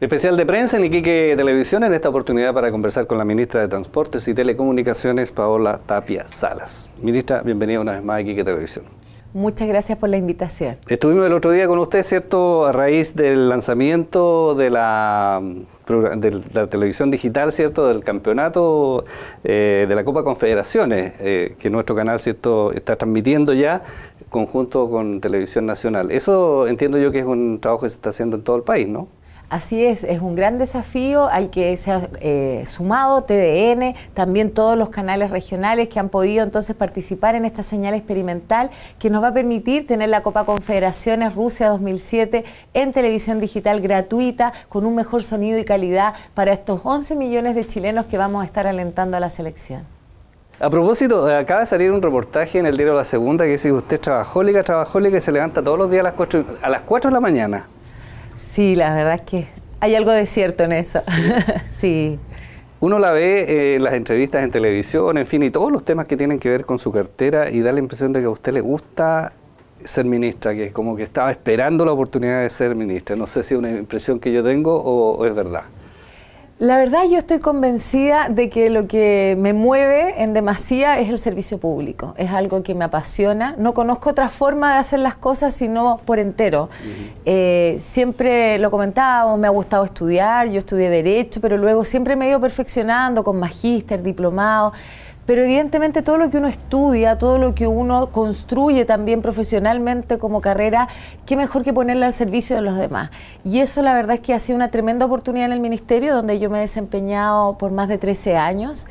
Especial de prensa en Iquique Televisión, en esta oportunidad para conversar con la ministra de Transportes y Telecomunicaciones, Paola Tapia Salas. Ministra, bienvenida una vez más a Iquique Televisión. Muchas gracias por la invitación. Estuvimos el otro día con usted, ¿cierto?, a raíz del lanzamiento de la televisión digital, ¿cierto?, del campeonato de la Copa Confederaciones, que nuestro canal, ¿cierto?, está transmitiendo ya conjunto con Televisión Nacional. Eso entiendo yo que es un trabajo que se está haciendo en todo el país, ¿no? Así es un gran desafío al que se ha sumado TVN, también todos los canales regionales que han podido entonces participar en esta señal experimental que nos va a permitir tener la Copa Confederaciones Rusia 2007 en televisión digital gratuita, con un mejor sonido y calidad para estos 11 millones de chilenos que vamos a estar alentando a la selección. A propósito, acaba de salir un reportaje en el diario La Segunda que dice que usted es trabajólica y se levanta todos los días a las 4 de la mañana. Sí, la verdad es que hay algo de cierto en eso. Sí. Uno la ve en las entrevistas en televisión, en fin, y todos los temas que tienen que ver con su cartera, y da la impresión de que a usted le gusta ser ministra, que como que estaba esperando la oportunidad de ser ministra. No sé si es una impresión que yo tengo o es verdad. La verdad, yo estoy convencida de que lo que me mueve en demasía es el servicio público. Es algo que me apasiona. No conozco otra forma de hacer las cosas sino por entero. Siempre lo comentábamos, me ha gustado estudiar, yo estudié Derecho, pero luego siempre me he ido perfeccionando con magíster, diplomado. Pero evidentemente todo lo que uno estudia, todo lo que uno construye también profesionalmente como carrera, qué mejor que ponerla al servicio de los demás. Y eso la verdad es que ha sido una tremenda oportunidad en el Ministerio, donde yo me he desempeñado por más de 13 años.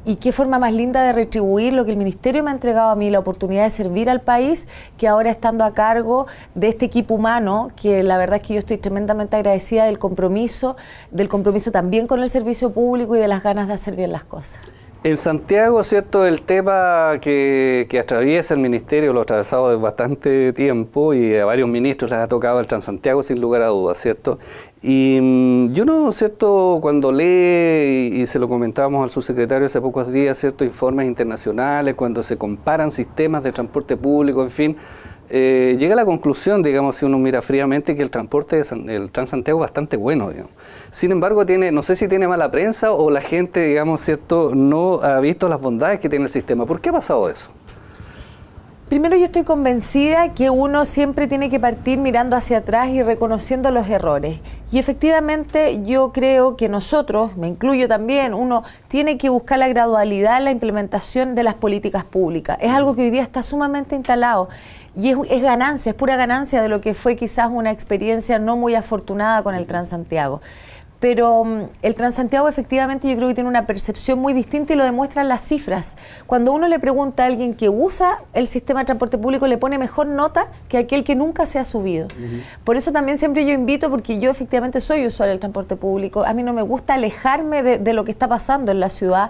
Y qué forma más linda de retribuir lo que el Ministerio me ha entregado a mí, la oportunidad de servir al país, que ahora estando a cargo de este equipo humano, que la verdad es que yo estoy tremendamente agradecida del compromiso también con el servicio público y de las ganas de hacer bien las cosas. En Santiago, ¿cierto?, el tema que atraviesa el Ministerio, lo ha atravesado desde bastante tiempo y a varios ministros les ha tocado el Transantiago sin lugar a dudas, ¿cierto? Y yo no, ¿cierto?, cuando lee, y se lo comentábamos al subsecretario hace pocos días, ¿cierto?, informes internacionales, cuando se comparan sistemas de transporte público, en fin, llega a la conclusión, digamos, si uno mira fríamente, que el transporte el Transantiago es bastante bueno, digamos. Sin embargo, no sé si tiene mala prensa o la gente, digamos, ¿cierto?, no ha visto las bondades que tiene el sistema. ¿Por qué ha pasado eso? Primero, yo estoy convencida que uno siempre tiene que partir mirando hacia atrás y reconociendo los errores. Y efectivamente yo creo que nosotros, me incluyo también, uno tiene que buscar la gradualidad en la implementación de las políticas públicas. Es algo que hoy día está sumamente instalado. Y es ganancia, es pura ganancia de lo que fue quizás una experiencia no muy afortunada con el Transantiago. Pero el Transantiago efectivamente yo creo que tiene una percepción muy distinta y lo demuestran las cifras. Cuando uno le pregunta a alguien que usa el sistema de transporte público, le pone mejor nota que aquel que nunca se ha subido. Por eso también siempre yo invito, porque yo efectivamente soy usuario del transporte público, a mí no me gusta alejarme de lo que está pasando en la ciudad,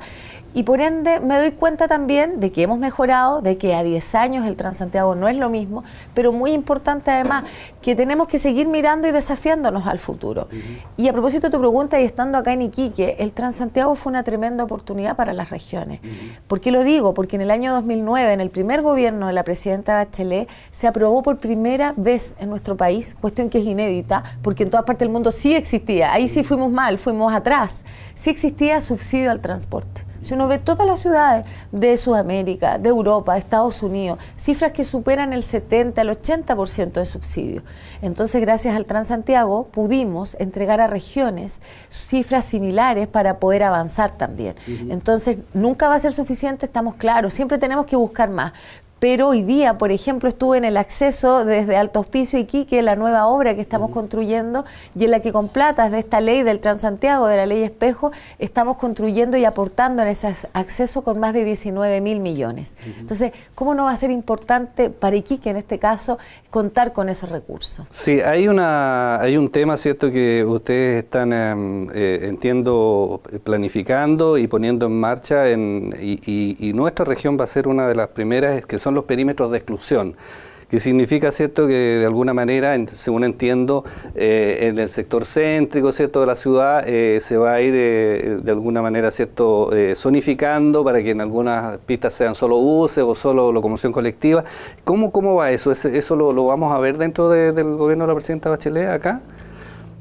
y por ende me doy cuenta también de que hemos mejorado, de que a 10 años el Transantiago no es lo mismo, pero muy importante además que tenemos que seguir mirando y desafiándonos al futuro. Y a propósito de tu pregunta, y estando acá en Iquique, el Transantiago fue una tremenda oportunidad para las regiones. ¿Por qué lo digo? Porque en el año 2009, en el primer gobierno de la presidenta Bachelet, se aprobó por primera vez en nuestro país, cuestión que es inédita, porque en todas partes del mundo sí existía, ahí sí fuimos mal, fuimos atrás, sí existía subsidio al transporte. Si uno ve todas las ciudades de Sudamérica, de Europa, de Estados Unidos, cifras que superan el 70, el 80% de subsidio. Entonces, gracias al Transantiago, pudimos entregar a regiones cifras similares para poder avanzar también. Entonces, nunca va a ser suficiente, estamos claros, siempre tenemos que buscar más. Pero hoy día, por ejemplo, estuve en el acceso desde Alto Hospicio Iquique, la nueva obra que estamos construyendo, y en la que con platas de esta ley del Transantiago, de la ley Espejo, estamos construyendo y aportando en ese acceso con más de 19.000 millones. Entonces, ¿cómo no va a ser importante para Iquique, en este caso, contar con esos recursos? Sí, hay un tema, ¿cierto?, que ustedes están, entiendo, planificando y poniendo en marcha, y nuestra región va a ser una de las primeras, que son los perímetros de exclusión, que significa, ¿cierto?, que de alguna manera, según entiendo, en el sector céntrico, ¿cierto?, de la ciudad, se va a ir de alguna manera, ¿cierto?, zonificando para que en algunas pistas sean solo buses o solo locomoción colectiva. ¿Cómo va eso? ¿Eso lo vamos a ver dentro del gobierno de la presidenta Bachelet acá?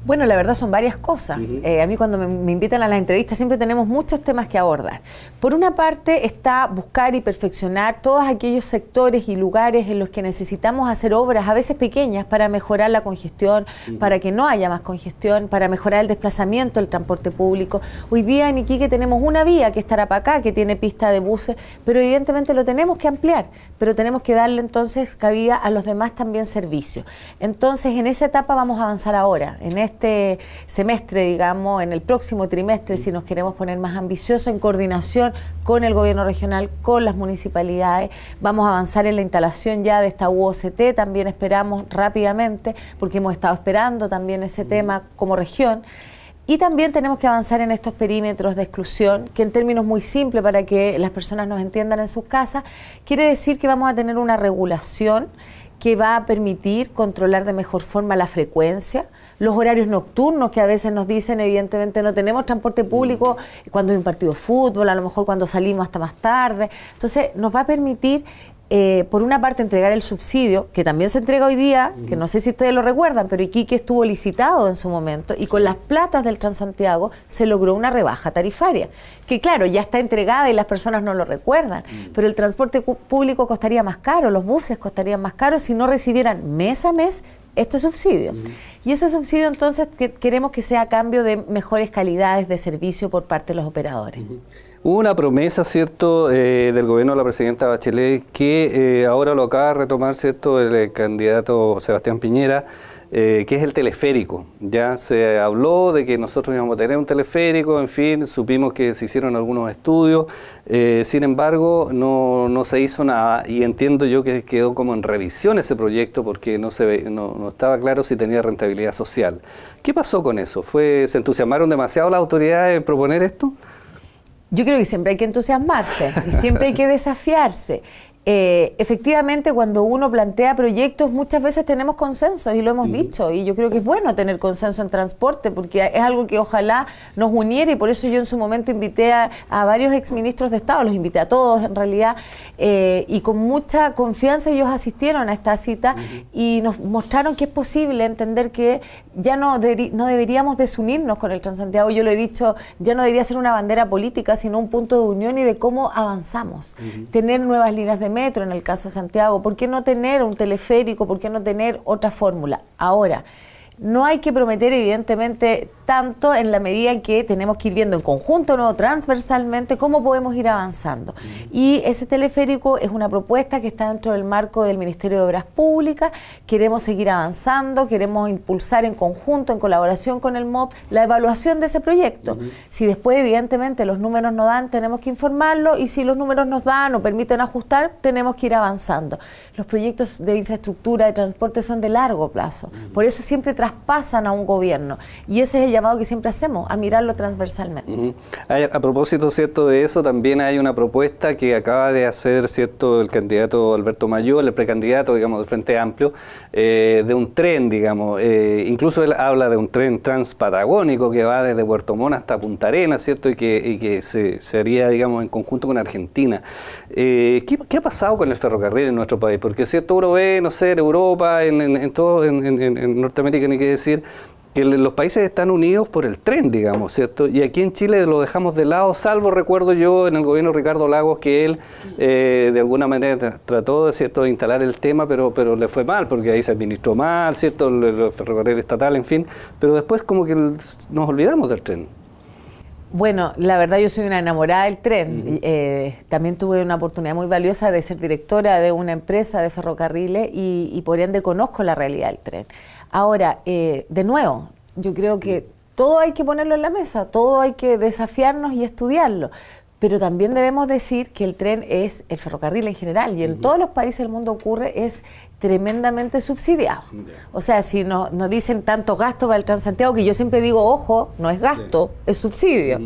Bueno, la verdad son varias cosas. A mí cuando me invitan a las entrevistas siempre tenemos muchos temas que abordar. Por una parte está buscar y perfeccionar todos aquellos sectores y lugares en los que necesitamos hacer obras, a veces pequeñas, para mejorar la congestión, para que no haya más congestión, para mejorar el desplazamiento del transporte público. Hoy día en Iquique tenemos una vía que es Tarapacá, que tiene pista de buses, pero evidentemente lo tenemos que ampliar, pero tenemos que darle entonces cabida a los demás también servicios. Entonces en esa etapa vamos a avanzar ahora, en este semestre, digamos, en el próximo trimestre, si nos queremos poner más ambiciosos, en coordinación con el gobierno regional, con las municipalidades. Vamos a avanzar en la instalación ya de esta UOCT, también esperamos rápidamente, porque hemos estado esperando también ese tema como región. Y también tenemos que avanzar en estos perímetros de exclusión, que en términos muy simples para que las personas nos entiendan en sus casas, quiere decir que vamos a tener una regulación que va a permitir controlar de mejor forma la frecuencia, los horarios nocturnos que a veces nos dicen, evidentemente no tenemos transporte público cuando hay un partido de fútbol, a lo mejor cuando salimos hasta más tarde. Entonces nos va a permitir, por una parte, entregar el subsidio, que también se entrega hoy día, que no sé si ustedes lo recuerdan, pero Iquique estuvo licitado en su momento y con las platas del Transantiago se logró una rebaja tarifaria, que claro, ya está entregada y las personas no lo recuerdan, pero el transporte público costaría más caro, los buses costarían más caros si no recibieran mes a mes este subsidio. Y ese subsidio entonces queremos que sea a cambio de mejores calidades de servicio por parte de los operadores. Hubo una promesa, ¿cierto?, del gobierno de la presidenta Bachelet, que ahora lo acaba de retomar, ¿cierto?, el candidato Sebastián Piñera, que es el teleférico. Ya se habló de que nosotros íbamos a tener un teleférico, en fin, supimos que se hicieron algunos estudios, sin embargo no se hizo nada, y entiendo yo que quedó como en revisión ese proyecto porque no estaba claro si tenía rentabilidad social. ¿Qué pasó con eso? ¿Se entusiasmaron demasiado las autoridades en proponer esto? Yo creo que siempre hay que entusiasmarse y siempre hay que desafiarse. Efectivamente, cuando uno plantea proyectos, muchas veces tenemos consensos y lo hemos dicho, y yo creo que es bueno tener consenso en transporte porque es algo que ojalá nos uniera, y por eso yo en su momento invité a varios exministros de Estado, los invité a todos en realidad, y con mucha confianza ellos asistieron a esta cita y nos mostraron que es posible entender que ya no deberíamos desunirnos con el Transantiago. Yo lo he dicho, ya no debería ser una bandera política, sino un punto de unión y de cómo avanzamos. Tener nuevas líneas de metro en el caso de Santiago, ¿por qué no tener un teleférico? ¿Por qué no tener otra fórmula? Ahora, no hay que prometer evidentemente tanto en la medida en que tenemos que ir viendo en conjunto, no transversalmente, cómo podemos ir avanzando. Y ese teleférico es una propuesta que está dentro del marco del Ministerio de Obras Públicas. Queremos seguir avanzando, queremos impulsar en conjunto, en colaboración con el MOP, la evaluación de ese proyecto. Si después evidentemente los números no dan, tenemos que informarlo, y si los números nos dan o permiten ajustar, tenemos que ir avanzando. Los proyectos de infraestructura, de transporte son de largo plazo, por eso siempre traspasan a un gobierno, y ese es el llamado que siempre hacemos, a mirarlo transversalmente. A propósito, ¿cierto?, de eso, también hay una propuesta que acaba de hacer, ¿cierto?, el candidato Alberto Mayor, el precandidato, digamos, del Frente Amplio, de un tren, digamos, incluso él habla de un tren transpatagónico que va desde Puerto Montt hasta Punta Arenas, ¿cierto?, y que se haría, digamos, en conjunto con Argentina. ¿Qué ha pasado con el ferrocarril en nuestro país? Porque, ¿cierto?, uno ve, no sé, en Europa, en Norteamérica, ni qué decir, que los países están unidos por el tren, digamos, ¿cierto? Y aquí en Chile lo dejamos de lado, salvo, recuerdo yo, en el gobierno de Ricardo Lagos, que él de alguna manera trató, ¿cierto?, de instalar el tema, pero le fue mal, porque ahí se administró mal, ¿cierto?, el ferrocarril estatal, en fin, pero después como que nos olvidamos del tren. Bueno, la verdad yo soy una enamorada del tren. También tuve una oportunidad muy valiosa de ser directora de una empresa de ferrocarriles y por ende conozco la realidad del tren. Ahora, de nuevo, yo creo que todo hay que ponerlo en la mesa, todo hay que desafiarnos y estudiarlo. Pero también debemos decir que el tren es, el ferrocarril en general, y en todos los países del mundo ocurre, es tremendamente subsidiado. O sea, si nos dicen tanto gasto para el Transantiago, que yo siempre digo, ojo, no es gasto, es subsidio.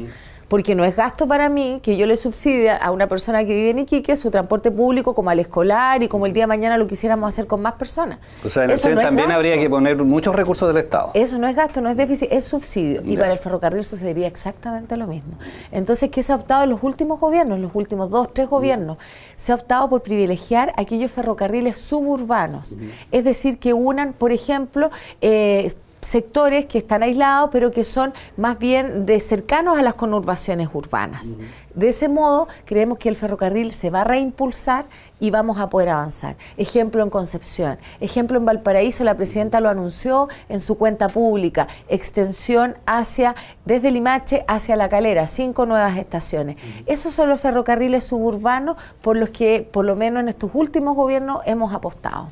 Porque no es gasto para mí que yo le subsidie a una persona que vive en Iquique su transporte público como al escolar y como el día de mañana lo quisiéramos hacer con más personas. O sea, en el tren también habría que poner muchos recursos del Estado. Eso no es gasto, no es déficit, es subsidio. Y para el ferrocarril sucedería exactamente lo mismo. Entonces, ¿qué se ha optado en los últimos gobiernos, en los últimos 2, 3 gobiernos? Se ha optado por privilegiar aquellos ferrocarriles suburbanos. Es decir, que unan, por ejemplo, sectores que están aislados, pero que son más bien de cercanos a las conurbaciones urbanas. De ese modo, creemos que el ferrocarril se va a reimpulsar y vamos a poder avanzar. Ejemplo en Concepción, ejemplo en Valparaíso, la presidenta lo anunció en su cuenta pública, extensión desde Limache hacia La Calera, 5 nuevas estaciones. Esos son los ferrocarriles suburbanos por los que, por lo menos en estos últimos gobiernos, hemos apostado.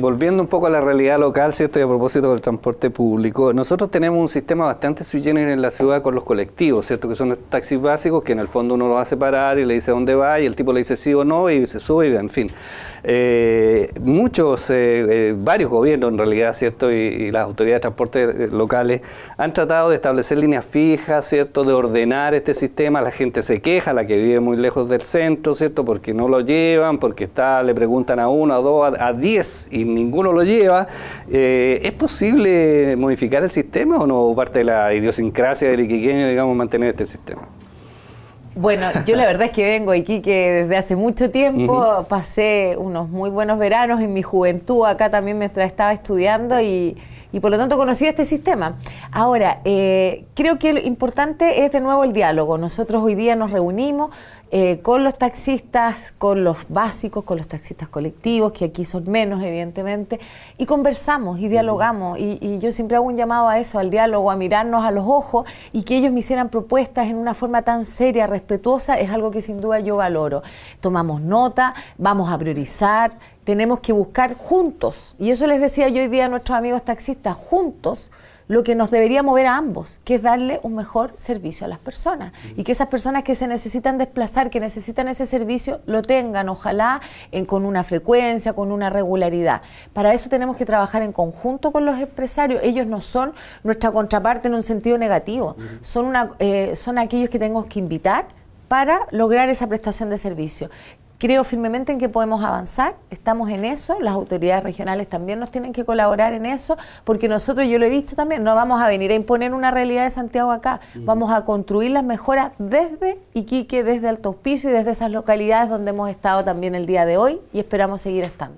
Volviendo un poco a la realidad local, ¿cierto? Y a propósito del transporte público, nosotros tenemos un sistema bastante sui generis en la ciudad con los colectivos, ¿cierto? Que son estos taxis básicos que en el fondo uno los hace parar y le dice dónde va y el tipo le dice sí o no y se sube y en fin. Varios gobiernos en realidad, ¿cierto? Y las autoridades de transporte locales han tratado de establecer líneas fijas, ¿cierto? De ordenar este sistema. La gente se queja, la que vive muy lejos del centro, ¿cierto? Porque no lo llevan, porque le preguntan a uno, a dos, a 10 y ninguno lo lleva. ¿Es posible modificar el sistema o no parte de la idiosincrasia del iquiqueño, digamos, mantener este sistema? Bueno, yo la verdad es que vengo a Iquique desde hace mucho tiempo, pasé unos muy buenos veranos en mi juventud acá también mientras estaba estudiando y por lo tanto conocí este sistema. Ahora, creo que lo importante es de nuevo el diálogo. Nosotros hoy día nos reunimos con los taxistas, con los básicos, con los taxistas colectivos, que aquí son menos evidentemente, y conversamos y dialogamos. Y yo siempre hago un llamado a eso, al diálogo, a mirarnos a los ojos y que ellos me hicieran propuestas en una forma tan seria, respetuosa, es algo que sin duda yo valoro. Tomamos nota, vamos a priorizar, tenemos que buscar juntos, y eso les decía yo hoy día a nuestros amigos taxistas, juntos, lo que nos debería mover a ambos, que es darle un mejor servicio a las personas y que esas personas que se necesitan desplazar, que necesitan ese servicio, lo tengan, ojalá con una frecuencia, con una regularidad. Para eso tenemos que trabajar en conjunto con los empresarios. Ellos no son nuestra contraparte en un sentido negativo, son aquellos que tenemos que invitar para lograr esa prestación de servicio. Creo firmemente en que podemos avanzar, estamos en eso, las autoridades regionales también nos tienen que colaborar en eso, porque nosotros, yo lo he dicho también, no vamos a venir a imponer una realidad de Santiago acá, vamos a construir las mejoras desde Iquique, desde Alto Hospicio y desde esas localidades donde hemos estado también el día de hoy y esperamos seguir estando.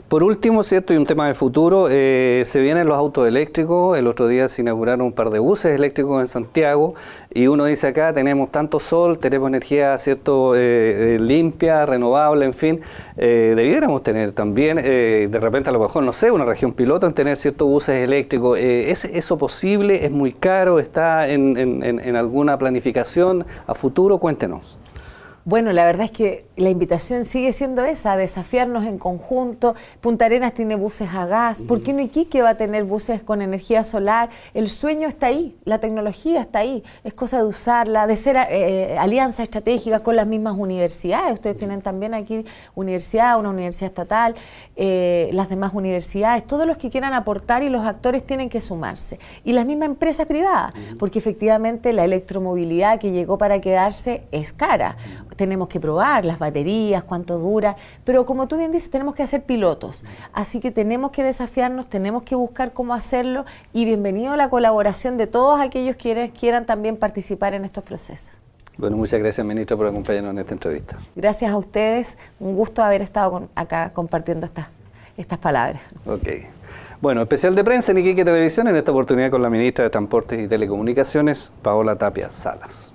Por último, ¿cierto? Y un tema de futuro, se vienen los autos eléctricos, el otro día se inauguraron un par de buses eléctricos en Santiago y uno dice acá tenemos tanto sol, tenemos energía, ¿cierto? Limpia, renovable, en fin, debiéramos tener también, de repente a lo mejor, no sé, una región piloto en tener ciertos buses eléctricos. ¿Es eso posible? ¿Es muy caro? ¿Está en alguna planificación a futuro? Cuéntenos. Bueno, la verdad es que la invitación sigue siendo esa, desafiarnos en conjunto. Punta Arenas tiene buses a gas, ¿por qué no Iquique va a tener buses con energía solar? El sueño está ahí, la tecnología está ahí, es cosa de usarla, de ser alianzas estratégicas con las mismas universidades. Ustedes tienen también aquí una universidad estatal, las demás universidades, todos los que quieran aportar y los actores tienen que sumarse. Y las mismas empresas privadas, porque efectivamente la electromovilidad que llegó para quedarse es cara. Tenemos que probar las baterías, cuánto dura, pero como tú bien dices, tenemos que hacer pilotos, así que tenemos que desafiarnos, tenemos que buscar cómo hacerlo y bienvenido a la colaboración de todos aquellos que quieran también participar en estos procesos. Bueno, muchas gracias, ministro, por acompañarnos en esta entrevista. Gracias a ustedes, un gusto haber estado acá compartiendo estas palabras. Ok. Bueno, especial de prensa en Iquique Televisión, en esta oportunidad con la ministra de Transportes y Telecomunicaciones, Paola Tapia Salas.